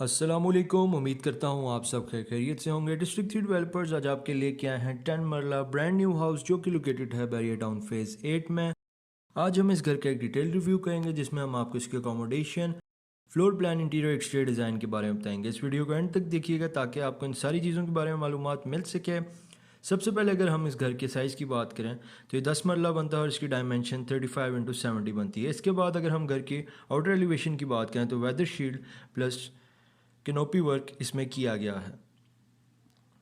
अस्सलामुअलैकुम, उम्मीद करता हूँ आप सब खैरियत से होंगे। डिस्ट्रिक्ट 3 डेवलपर्स आज आपके लिए क्या हैं 10 मरला ब्रांड न्यू हाउस जो कि लोकेटेड है बैरियर टाउन फेज़ 8 में। आज हम इस घर का एक डिटेल रिव्यू करेंगे जिसमें हम आपको इसके accommodation, floor plan, interior exterior design के बारे में बताएंगे। इस वीडियो को एंड तक देखिएगा ताकि आपको इन सारी चीज़ों के बारे में मालूमात मिल सके। सबसे पहले अगर हम इस घर के साइज़ की बात करें तो ये 10 मरला बनता है और इसकी डायमेंशन 35x70 बनती है। इसके बाद अगर हम घर की आउटर एलिवेशन की बात करें तो weather shield plus canopy work इसमें किया गया है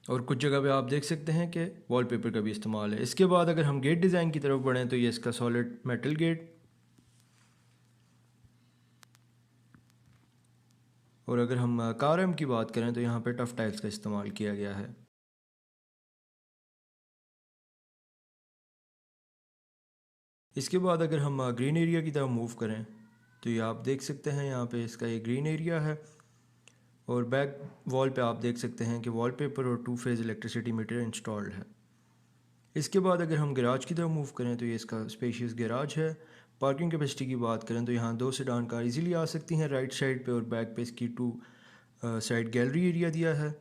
और कुछ जगह पे आप देख सकते हैं कि वॉलपेपर का भी इस्तेमाल है। इसके बाद अगर हम गेट डिज़ाइन की तरफ बढ़ें तो ये इसका सॉलिड मेटल गेट और अगर हम कारएम की बात करें तो यहाँ पे टफ टाइल्स का इस्तेमाल किया गया है। इसके बाद अगर हम ग्रीन एरिया की तरफ मूव करें तो ये आप देख सकते हैं यहाँ पे इसका ये ग्रीन एरिया है और बैक वॉल पे आप देख सकते हैं कि वॉलपेपर और 2 फेज़ इलेक्ट्रिसिटी मीटर इंस्टॉल्ड है। इसके बाद अगर हम गैराज की तरफ मूव करें तो ये इसका स्पेशियस गैराज है। पार्किंग कैपेसिटी की बात करें तो यहाँ 2 सेडान कार इजीली आ सकती हैं राइट साइड पे और बैक पे इसकी 2 साइड गैलरी एरिया दिया है।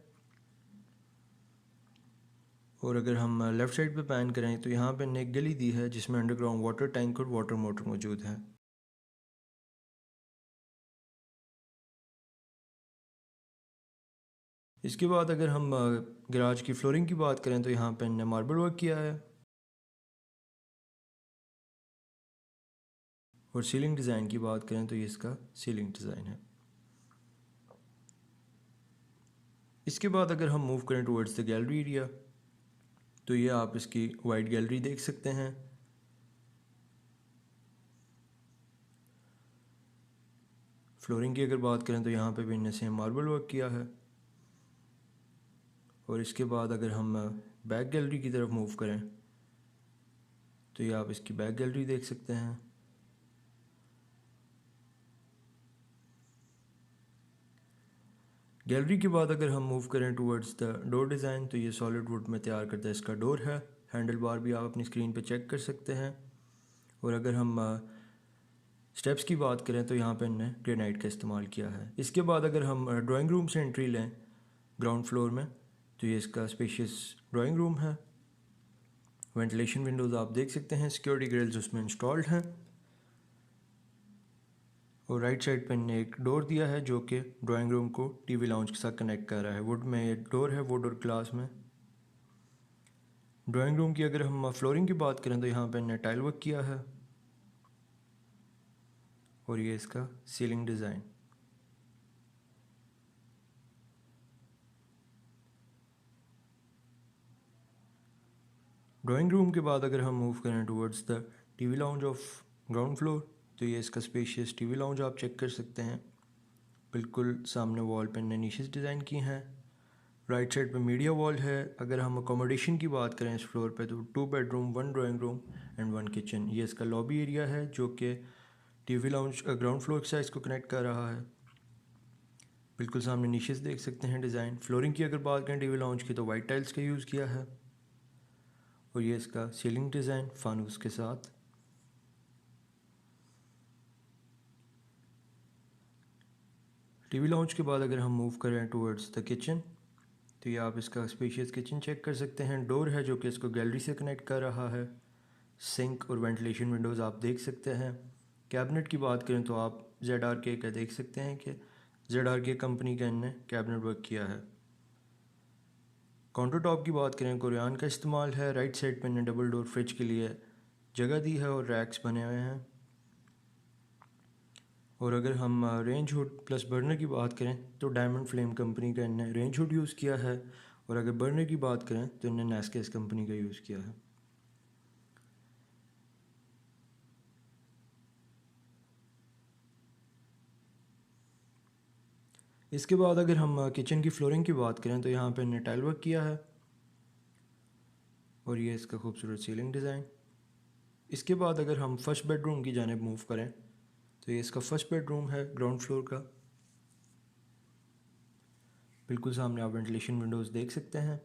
और अगर हम लेफ़्ट साइड पे पैन करें तो यहाँ पे हमने एक गली दी है जिसमें अंडरग्राउंड वाटर टैंक और वाटर मोटर मौजूद है। इसके बाद अगर हम गैराज की फ्लोरिंग की बात करें तो यहाँ पे हमने मार्बल वर्क किया है और सीलिंग डिज़ाइन की बात करें तो ये इसका सीलिंग डिज़ाइन है। इसके बाद अगर हम मूव करें टुवर्ड्स द गैलरी एरिया तो ये आप इसकी वाइड गैलरी देख सकते हैं। फ्लोरिंग की अगर बात करें तो यहाँ पे भी इनने सेम मार्बल वर्क किया है। और इसके बाद अगर हम बैक गैलरी की तरफ मूव करें तो ये आप इसकी बैक गैलरी देख सकते हैं। गैलरी के बाद अगर हम मूव करें टुवर्ड्स द डोर डिज़ाइन तो ये सॉलिड वुड में तैयार करता है इसका डोर है। हैंडल बार भी आप अपनी स्क्रीन पे चेक कर सकते हैं। और अगर हम स्टेप्स की बात करें तो यहाँ पे हमने ग्रेनाइट का इस्तेमाल किया है। इसके बाद अगर हम ड्राइंग रूम से एंट्री लें ग्राउंड फ्लोर में तो ये इसका स्पेशियस ड्राइंग रूम है। वेंटिलेशन विंडोज़ आप देख सकते हैं, सिक्योरिटी ग्रिल्स उसमें इंस्टॉल्ड हैं और राइट साइड पे हमने एक डोर दिया है जो कि ड्राइंग रूम को टीवी लाउंज के साथ कनेक्ट कर रहा है। वुड में ये डोर है, वुड और ग्लास में। ड्राइंग रूम की अगर हम फ्लोरिंग की बात करें तो यहाँ पे हमने टाइल वर्क किया है और ये इसका सीलिंग डिज़ाइन। ड्राइंग रूम के बाद अगर हम मूव करें towards the TV lounge of ground floor तो ये इसका स्पेशियस टीवी लाउंज आप चेक कर सकते हैं। बिल्कुल सामने वॉल पे हमने नीशेस डिज़ाइन की हैं। राइट साइड पे मीडिया वॉल है। अगर हम अकोमोडेशन की बात करें इस फ्लोर पे तो 2 bedroom, 1 drawing room and 1 kitchen. ये इसका लॉबी एरिया है जो कि टीवी लाउंज ग्राउंड फ्लोर के साथ इसको कनेक्ट कर रहा है। बिल्कुल सामने नीशेस देख सकते हैं डिज़ाइन। फ्लोरिंग की अगर बात करें टीवी लाउंज की तो वाइट टाइल्स का यूज़ किया है और ये इसका सीलिंग डिज़ाइन फानूस के साथ। टीवी लाउंज के बाद अगर हम मूव करें टुवर्ड्स द किचन तो ये आप इसका स्पेशियस किचन चेक कर सकते हैं। डोर है जो कि इसको गैलरी से कनेक्ट कर रहा है। सिंक और वेंटिलेशन विंडोज़ आप देख सकते हैं। कैबिनेट की बात करें तो आप ZRK का देख सकते हैं कि ZRK कंपनी का इनने कैबिनेट वर्क किया है। काउंटर टॉप की बात करें कोरियान का इस्तेमाल है। राइट साइड पे इन्हें डबल डोर फ्रिज के लिए जगह दी है और रैक्स बने हुए हैं। और अगर हम रेंज हुड प्लस बर्नर की बात करें तो डायमंड फ्लेम कंपनी का इन्हें रेंज हुड यूज़ किया है और अगर बर्नर की बात करें तो इन्हें नेस्केस कंपनी का यूज़ किया है। इसके बाद अगर हम किचन की फ्लोरिंग की बात करें तो यहाँ पे इन्हें टाइल वर्क किया है और ये इसका खूबसूरत सीलिंग डिज़ाइन। इसके बाद अगर हम फर्स्ट बेडरूम की जानिब मूव करें तो ये इसका फर्स्ट बेडरूम है ग्राउंड फ्लोर का। बिल्कुल सामने आप वेंटिलेशन विंडोज़ देख सकते हैं।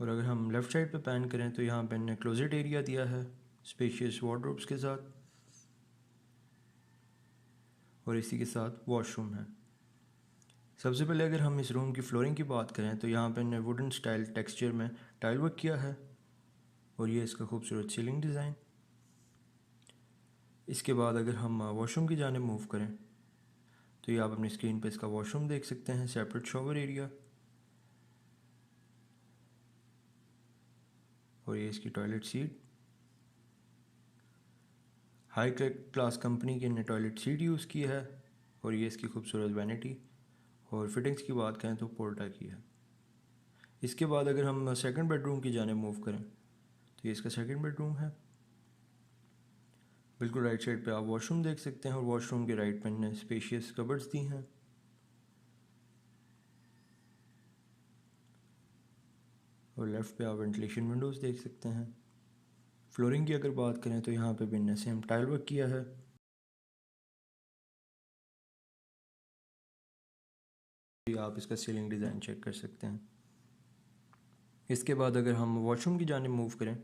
और अगर हम लेफ़्ट साइड पे पैन करें तो यहाँ पे इन्हें क्लोजेट एरिया दिया है स्पेशियस वार्डरोब्स के साथ, और इसी के साथ वॉशरूम है। सबसे पहले अगर हम इस रूम की फ्लोरिंग की बात करें तो यहाँ पे हमने वुडन स्टाइल टेक्सचर में टाइल वर्क किया है, और ये इसका खूबसूरत सीलिंग डिज़ाइन। इसके बाद अगर हम वॉशरूम की जानिब मूव करें तो ये आप अपनी स्क्रीन पर इसका वॉशरूम देख सकते हैं, सेपरेट शॉवर एरिया, और ये इसकी toilet seat. High class company की ने टॉयलेट सीट यूज़ की है, और ये इसकी खूबसूरत वैनिटी। और फिटिंग्स की बात करें तो पोर्टा की है। इसके बाद अगर हम सेकंड बेडरूम की जानिब मूव करें तो ये इसका सेकंड बेडरूम है। बिल्कुल राइट साइड पे आप वॉशरूम देख सकते हैं, और वॉशरूम के राइट पे ने स्पेशियस कबर्ड्स दी हैं। और लेफ़्ट पे आप वेंटिलेशन विंडोज़ देख सकते हैं। फ्लोरिंग की अगर बात करें तो यहाँ पे भी ने सेम टाइल वर्क किया है। आप इसका सीलिंग डिज़ाइन चेक कर सकते हैं। इसके बाद अगर हम वॉशरूम की जानिब मूव करें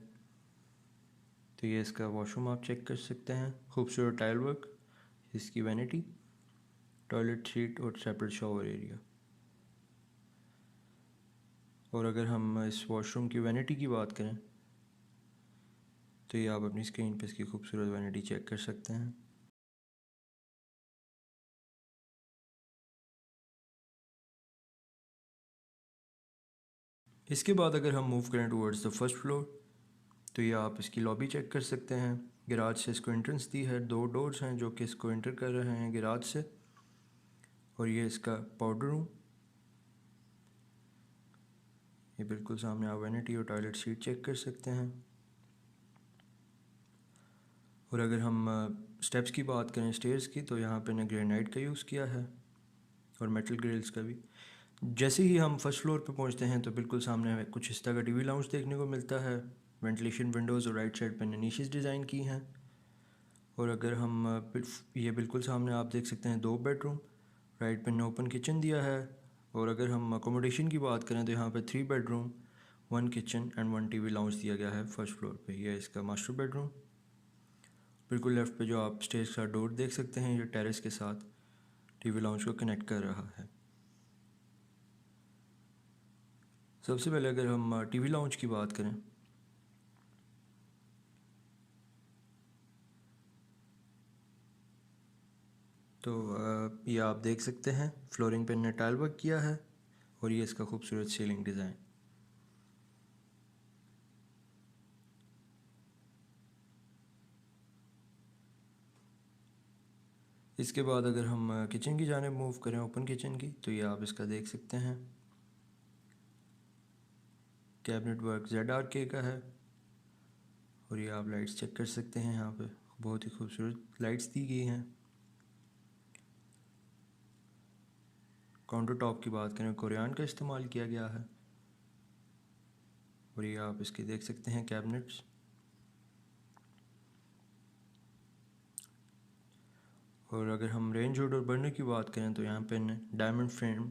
तो ये इसका वॉशरूम आप चेक कर सकते हैं। खूबसूरत टाइल वर्क, इसकी वैनिटी, टॉयलेट सीट और सेपरेट शॉवर एरिया। और अगर हम इस वॉशरूम की वैनिटी की बात करें तो ये आप अपनी स्क्रीन पर इसकी खूबसूरत वैनिटी चेक कर सकते हैं। इसके बाद अगर हम मूव करें टूवर्ड्स द फर्स्ट फ्लोर तो ये आप इसकी लॉबी चेक कर सकते हैं। गैराज से इसको एंट्रेंस दी है, 2 डोर्स हैं जो कि इसको एंटर कर रहे हैं गैराज से, और ये इसका पाउडर रूम। ये बिल्कुल सामने आप वैनिटी और टॉयलेट सीट चेक कर सकते हैं। और अगर हम स्टेप्स की बात करें स्टेयर्स की तो यहाँ पे ने ग्रेनाइट का यूज़ किया है, और मेटल ग्रिल्स का भी। जैसे ही हम फर्स्ट फ्लोर पे पहुँचते हैं तो बिल्कुल सामने हमें कुछ इस तरह का टीवी लाउंज देखने को मिलता है। वेंटिलेशन विंडोज़ और राइट साइड पे ने नीशेस डिज़ाइन की हैं। और अगर हम ये बिल्कुल सामने आप देख सकते हैं 2 बेडरूम, राइट पे ने ओपन किचन दिया है। और अगर हम अकोमोडेशन की बात करें तो यहाँ पे 3 bedroom, 1 kitchen and 1 TV lounge दिया गया है फर्स्ट फ्लोर पे। ये इसका मास्टर बेडरूम। बिल्कुल लेफ़्ट पे जो आप स्टेज का डोर देख सकते हैं, ये टेरेस के साथ टीवी लाउंज को कनेक्ट कर रहा है। सबसे पहले अगर हम टीवी लाउंज की बात करें तो ये आप देख सकते हैं फ्लोरिंग पे ने टाइल वर्क किया है, और ये इसका खूबसूरत सीलिंग डिज़ाइन। इसके बाद अगर हम किचन की जानिब मूव करें, ओपन किचन की, तो ये आप इसका देख सकते हैं। कैबिनेट वर्क ZRK का है, और ये आप लाइट्स चेक कर सकते हैं। यहाँ पे बहुत ही खूबसूरत लाइट्स दी गई हैं। काउंटर टॉप की बात करें, कोरियान का इस्तेमाल किया गया है, और ये आप इसके देख सकते हैं कैबिनेट्स। और अगर हम रेंज हुड और बर्नर की बात करें तो यहाँ पे डायमंड फ्रेम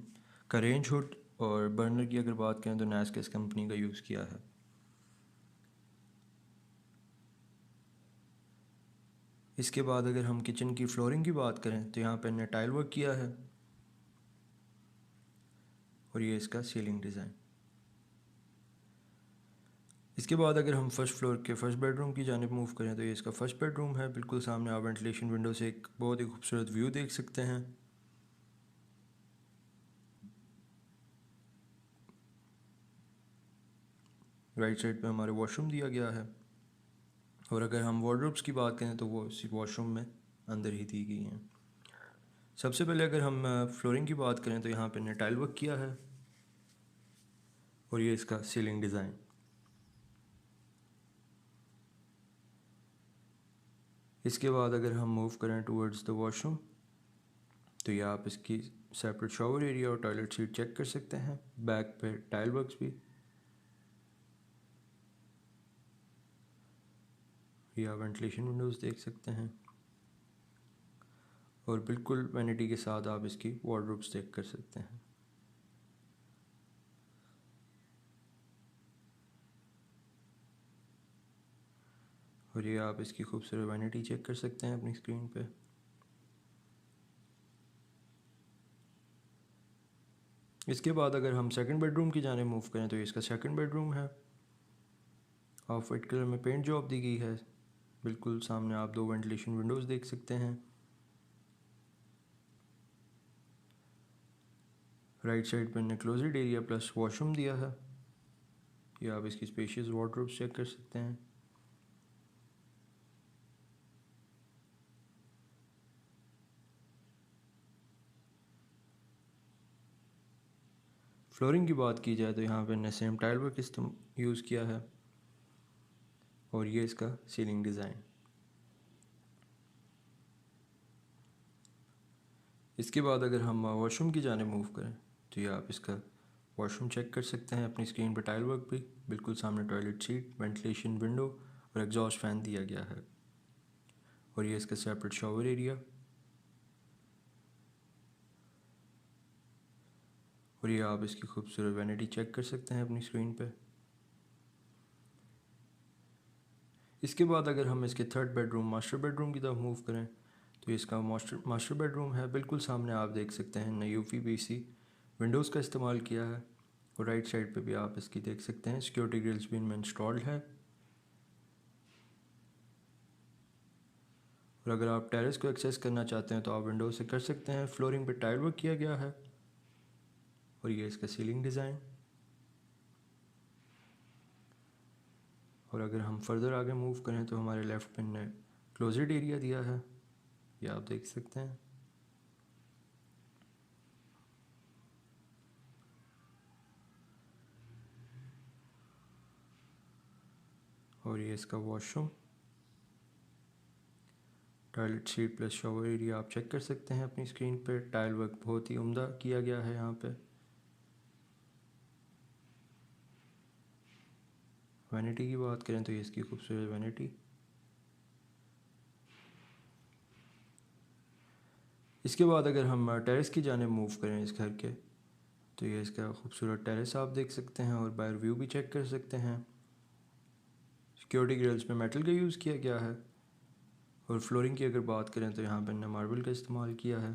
का रेंज हुड, और बर्नर की अगर बात करें तो नैस्केस कंपनी का यूज़ किया है। इसके बाद अगर हम किचन की फ्लोरिंग की बात करें तो यहाँ पे ने टाइल वर्क किया है, और ये इसका सीलिंग डिज़ाइन। इसके बाद अगर हम फर्स्ट फ्लोर के फर्स्ट बेडरूम की जानिब मूव करें तो ये इसका फर्स्ट बेडरूम है। बिल्कुल सामने आप वेंटिलेशन विंडो से एक बहुत ही खूबसूरत व्यू देख सकते हैं। राइट साइड पे हमारे वॉशरूम दिया गया है, और अगर हम वार्डरोब्स की बात करें तो वो इसी वॉशरूम में अंदर ही दी गई हैं। सबसे पहले अगर हम फ्लोरिंग की बात करें तो यहाँ पे ने टाइल वर्क किया है, और ये इसका सीलिंग डिज़ाइन। इसके बाद अगर हम मूव करें टूवर्ड्स द वॉशरूम तो ये आप इसकी सेपरेट शॉवर एरिया और टॉयलेट सीट चेक कर सकते हैं। बैक पे टाइल वर्क्स भी, ये आप वेंटिलेशन विंडोज़ देख सकते हैं, और बिल्कुल वैनिटी के साथ आप इसकी वार्डरोब्स चेक कर सकते हैं। और ये आप इसकी खूबसूरत वैनिटी चेक कर सकते हैं अपनी स्क्रीन पे। इसके बाद अगर हम सेकंड बेडरूम की जाने मूव करें तो ये इसका सेकंड बेडरूम है। ऑफ वाइट कलर में पेंट जॉब दी गई है। बिल्कुल सामने आप 2 वेंटिलेशन विंडोज़ देख सकते हैं। राइट साइड पर इन्हें क्लोजेट एरिया प्लस वॉशरूम दिया है। ये आप इसकी स्पेशियस वार्डरोब चेक कर सकते हैं। फ्लोरिंग की बात की जाए तो यहाँ पे इन्हें सेम टाइल वर्क यूज़ किया है। और ये इसका सीलिंग डिज़ाइन। इसके बाद अगर हम वॉशरूम की जाने मूव करें तो ये आप इसका वॉशरूम चेक कर सकते हैं अपनी स्क्रीन पर। टाइल वर्क भी बिल्कुल सामने टॉयलेट सीट, वेंटिलेशन विंडो और एग्जॉस्ट फैन दिया गया है। और ये इसका सेपरेट शॉवर एरिया। और ये आप इसकी खूबसूरत वैनिटी चेक कर सकते हैं अपनी स्क्रीन पे। इसके बाद अगर हम इसके थर्ड बेडरूम मास्टर बेडरूम की तरफ मूव करें तो इसका मास्टर बेडरूम है। बिल्कुल सामने आप देख सकते हैं ने UPVC विंडोज़ का इस्तेमाल किया है। और राइट साइड पे भी आप इसकी देख सकते हैं सिक्योरिटी ग्रिल्स भी इनमें इंस्टॉल्ड है। और अगर आप टेरेस को एक्सेस करना चाहते हैं तो आप विंडो से कर सकते हैं। फ्लोरिंग पे टाइल वर्क किया गया है। और ये इसका सीलिंग डिज़ाइन। और अगर हम फर्दर आगे मूव करें तो हमारे लेफ़्ट पे ने क्लोजेट एरिया दिया है। ये आप देख सकते हैं। और ये इसका washroom, toilet seat plus shower area आप चेक कर सकते हैं अपनी स्क्रीन पे। टाइल वर्क बहुत ही उम्दा किया गया है यहाँ पे। वैनिटी की बात करें तो ये इसकी खूबसूरत वैनिटी। इसके बाद अगर हम टेरेस की जाने मूव करें इस घर के तो ये इसका खूबसूरत टेरेस आप देख सकते हैं और बाहर व्यू भी चेक कर सकते हैं। सिक्योरिटी ग्रिल्स पे मेटल का यूज़ किया गया है। और फ्लोरिंग की अगर बात करें तो यहाँ पर मार्बल का इस्तेमाल किया है।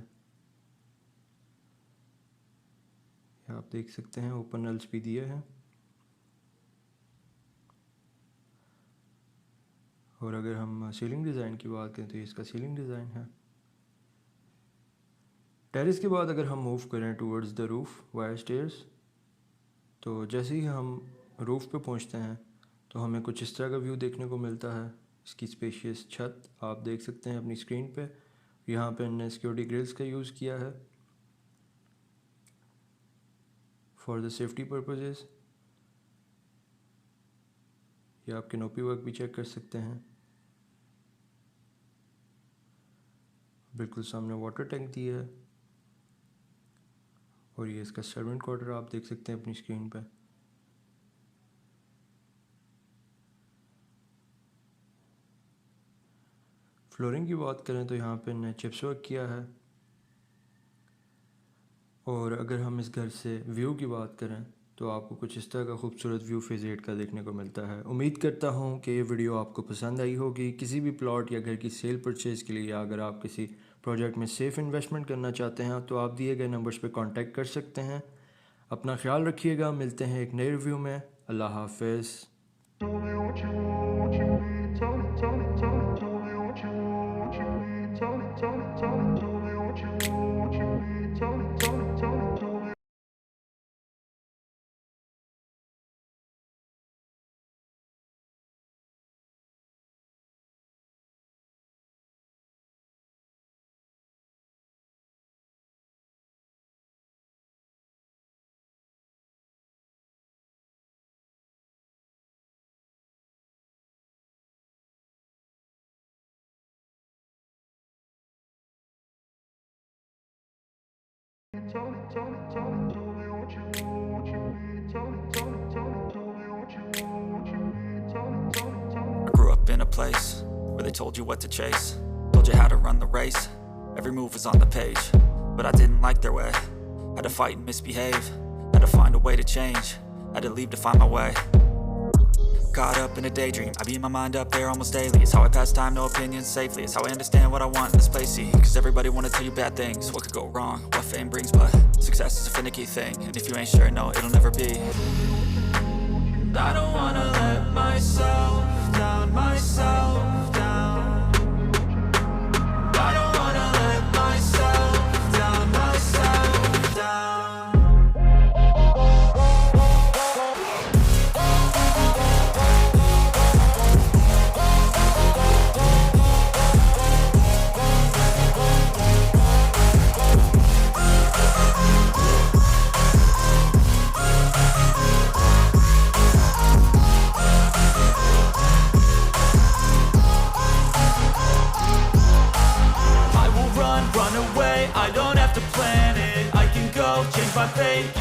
आप देख सकते हैं ओपन नल्स भी दिए हैं। और अगर हम सीलिंग डिज़ाइन की बात करें तो ये इसका सीलिंग डिज़ाइन है। टेरेस के बाद अगर हम मूव करें towards the roof via stairs तो जैसे ही हम रूफ़ पे पहुंचते हैं तो हमें कुछ इस तरह का व्यू देखने को मिलता है। इसकी स्पेशियस छत आप देख सकते हैं अपनी स्क्रीन पे। यहाँ पे हमने सिक्योरिटी ग्रिल्स का यूज़ किया है फॉर द सेफ्टी पर्पजेज़। ये आप कैनोपी वर्क भी चेक कर सकते हैं। बिल्कुल सामने वाटर टैंक दिया है। और ये इसका सर्वेंट क्वार्टर आप देख सकते हैं अपनी स्क्रीन पे। फ्लोरिंग की बात करें तो यहाँ पे इन्हें चिप्स वर्क किया है। और अगर हम इस घर से व्यू की बात करें तो आपको कुछ इस तरह का खूबसूरत व्यू फेज़ 8 का देखने को मिलता है। उम्मीद करता हूँ कि ये वीडियो आपको पसंद आई होगी। किसी भी प्लॉट या घर की सेल परचेज़ के लिए या अगर आप किसी प्रोजेक्ट में सेफ़ इन्वेस्टमेंट करना चाहते हैं तो आप दिए गए नंबर्स पर कांटेक्ट कर सकते हैं। अपना ख्याल रखिएगा। मिलते हैं एक नए रिव्यू में। अल्लाह हाफ़िज़। Tell me what you want, what you need. Tell me, tell me, tell me, tell me what you want, what you need. Tell me, tell me, tell me, tell me what you want, what you need. Tell me, tell me, tell me, tell me. Tell me, tell me, tell me, tell me what you want, what you need. Tell me, tell me, tell me, tell me what you want, what you need. Tell me, tell me, tell me. I grew up in a place where they told you what to chase, told you how to run the race. Every move was on the page, but I didn't like their way. Had to fight and misbehave, had to find a way to change, had to leave to find my way. Caught up in a daydream, I beat my mind up there almost daily. It's how I pass time, no opinions safely. It's how I understand what I want in this place, see. Cause everybody wanna tell you bad things. What could go wrong, what fame brings, but success is a finicky thing. And if you ain't sure, no, it'll never be. And I don't wanna let myself down, myself down. And I don't wanna let myself down, myself down. Run away, I don't have to plan it. I can go change my fate.